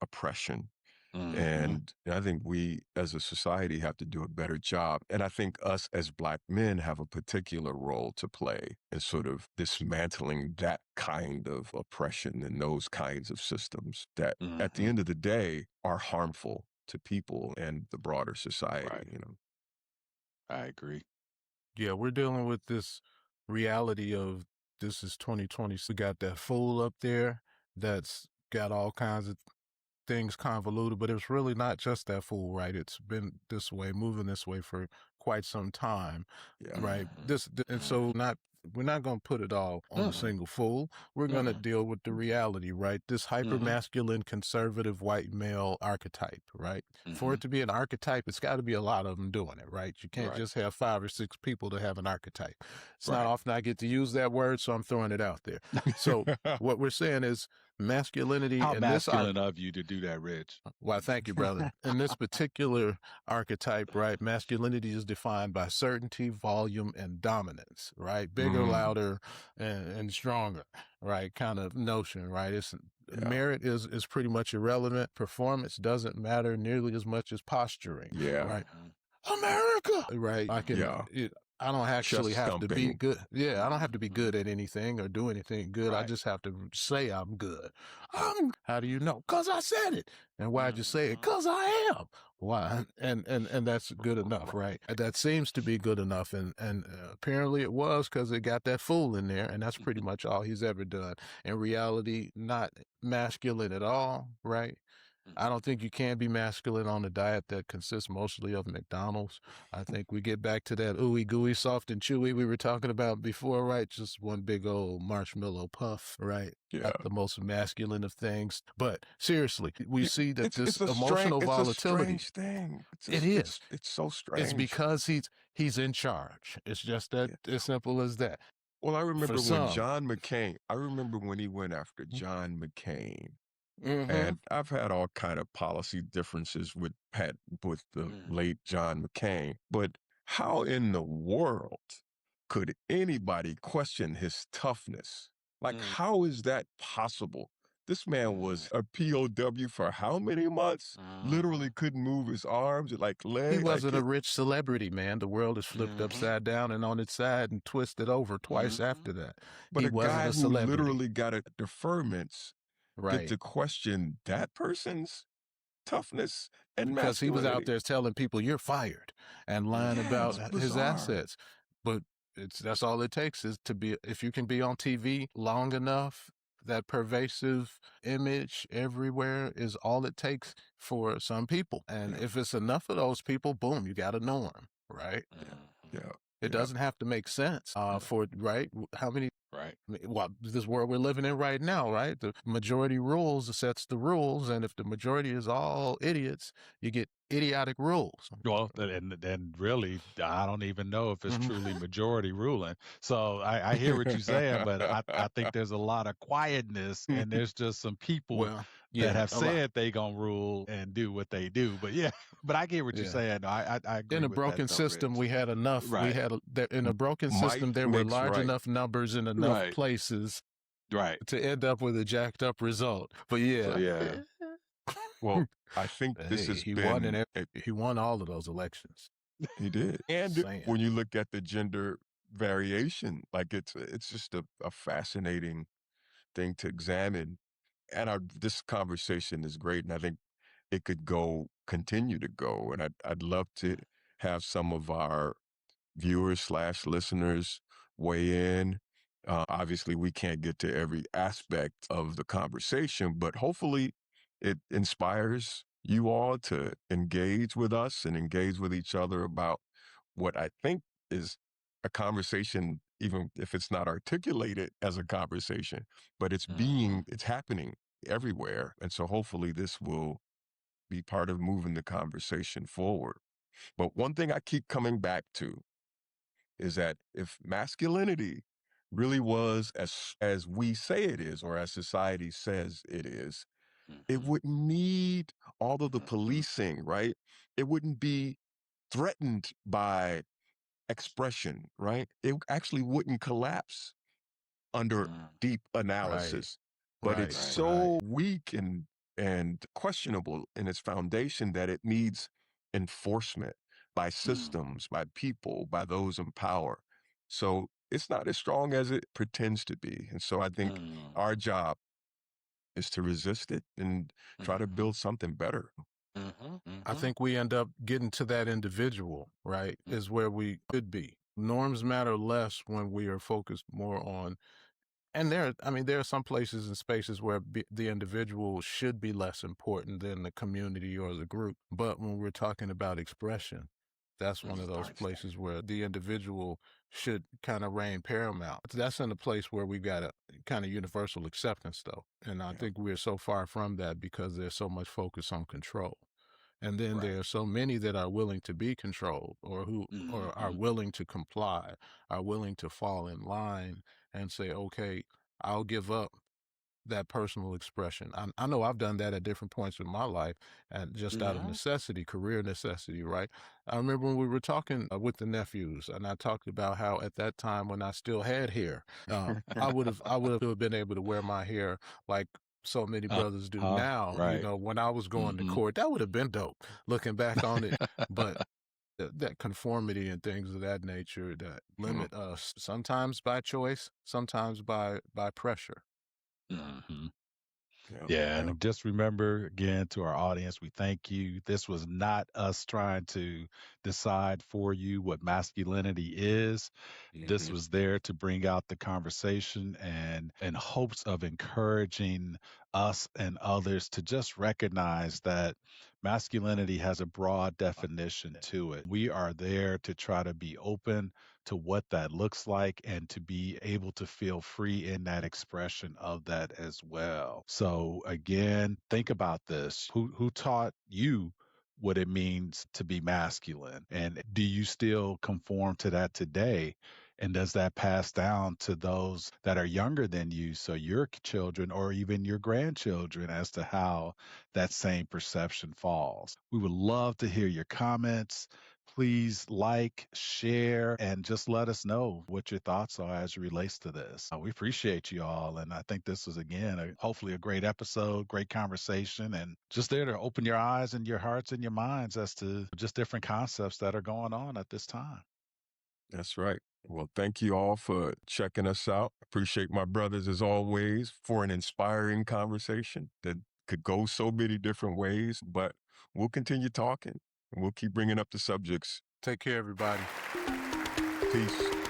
oppression. And I think we as a society have to do a better job. And I think us as Black men have a particular role to play in sort of dismantling that kind of oppression and those kinds of systems that at the end of the day are harmful to people and the broader society, Right. you know. I agree. Yeah, we're dealing with this reality of this is 2020. So we got that fool up there that's got all kinds of things convoluted, but it's really not just that fool, right? It's been this way, moving this way for quite some time, Yeah. right? And so we're not going to put it all on a single fool. We're going to deal with the reality, right? This hyper masculine, conservative white male archetype, right? For it to be an archetype, it's got to be a lot of them doing it, right? You can't just have 5 or 6 people to have an archetype. It's not often I get to use that word, so I'm throwing it out there. So what we're saying is masculinity. How and masculine of you to do that, Rich. Well, thank you, brother. In this particular archetype, right, masculinity is defined by certainty, volume, and dominance, right? Bigger, louder, and stronger, right? Kind of notion, right? It's merit is pretty much irrelevant. Performance doesn't matter nearly as much as posturing, right? America, right? I don't actually have to be good. Yeah, I don't have to be good at anything or do anything good. I just have to say I'm good. How do you know? Because I said it. And why'd you say it? Because I am. Why? And that's good enough, right? That seems to be good enough. And apparently it was because it got that fool in there. And that's pretty much all he's ever done. In reality, not masculine at all, right? I don't think you can be masculine on a diet that consists mostly of McDonald's. I think we get back to that ooey gooey, soft and chewy we were talking about before, right? Just one big old marshmallow puff, right? Not the most masculine of things. But seriously, we see that this emotional volatility. It's a strange thing. It's so strange. It's because he's in charge. It's just that as simple as that. Well, I remember when John McCain, I remember when he went after John McCain. And I've had all kind of policy differences with the late John McCain. But how in the world could anybody question his toughness? Like, how is that possible? This man was a POW for how many months? Literally couldn't move his arms or like legs. He wasn't a rich celebrity, man. The world is flipped upside down and on its side and twisted over twice after that. But he a wasn't guy a celebrity. who literally got a deferments get to question that person's toughness and because he was out masculinity. there telling people you're fired and lying about his assets. But that's all it takes is to be, if you can be on TV long enough, that pervasive image everywhere is all it takes for some people. And if it's enough of those people, boom, you got a norm, right? It doesn't have to make sense for, right? How many? Right. Well, this world we're living in right now, right? The majority rules sets the rules. And if the majority is all idiots, you get idiotic rules. Well, and really, I don't even know if it's truly majority ruling. So I hear what you're saying, but I think there's a lot of quietness, and there's just some people that have said they gonna rule and do what they do. But but I get what you're saying. No, I agree. In a broken system, we had enough. Right. We had in a broken system, there were large enough numbers in enough places, to end up with a jacked up result. But well, I think this has he been he won all of those elections. He did. And when you look at the gender variation. Like it's just a fascinating thing to examine. And this conversation is great, and I think it could continue to go. And I'd love to have some of our viewers slash listeners weigh in. Obviously, we can't get to every aspect of the conversation, but hopefully it inspires you all to engage with us and engage with each other about what I think is a conversation, even if it's not articulated as a conversation, but it's happening everywhere. And so hopefully this will be part of moving the conversation forward. But one thing I keep coming back to is that if masculinity really was as we say it is, or as society says it is, it wouldn't need all of the policing, right? It wouldn't be threatened by expression, right? It actually wouldn't collapse under deep Right. analysis. But it's Right. so weak and questionable in its foundation that it needs enforcement by systems, by people, by those in power. So it's not as strong as it pretends to be. And so I think our job is to resist it and try to build something better. I think we end up getting to that individual, right, is where we could be. Norms matter less when we are focused more on, and there are some places and spaces where the individual should be less important than the community or the group. But when we're talking about expression, that's one of those places where the individual should kind of reign paramount. That's in a place where we got a kind of universal acceptance, though. And I think we're so far from that because there's so much focus on control. And then there are so many that are willing to be controlled, or who or are willing to comply, are willing to fall in line and say, okay, I'll give up that personal expression. I know I've done that at different points in my life, and just out of necessity, career necessity, right? I remember when we were talking with the nephews, and I talked about how at that time when I still had hair, I would have been able to wear my hair like so many brothers do now. You Right. know, when I was going to court, that would have been dope. Looking back on it, but that conformity and things of that nature that limit us sometimes by choice, sometimes by pressure. Yeah, and just remember again to our audience, we thank you. This was not us trying to decide for you what masculinity is. This was there to bring out the conversation and in hopes of encouraging us and others to just recognize that masculinity has a broad definition to it. We are there to try to be open to what that looks like and to be able to feel free in that expression of that as well. So again, think about this. Who taught you what it means to be masculine? And do you still conform to that today? And does that pass down to those that are younger than you, so your children or even your grandchildren, as to how that same perception falls? We would love to hear your comments. Please like, share, and just let us know what your thoughts are as it relates to this. We appreciate you all. And I think this is, again, hopefully a great episode, great conversation, and just there to open your eyes and your hearts and your minds as to just different concepts that are going on at this time. That's right. Well, thank you all for checking us out. Appreciate my brothers as always for an inspiring conversation that could go so many different ways, but we'll continue talking and we'll keep bringing up the subjects. Take care, everybody. Peace.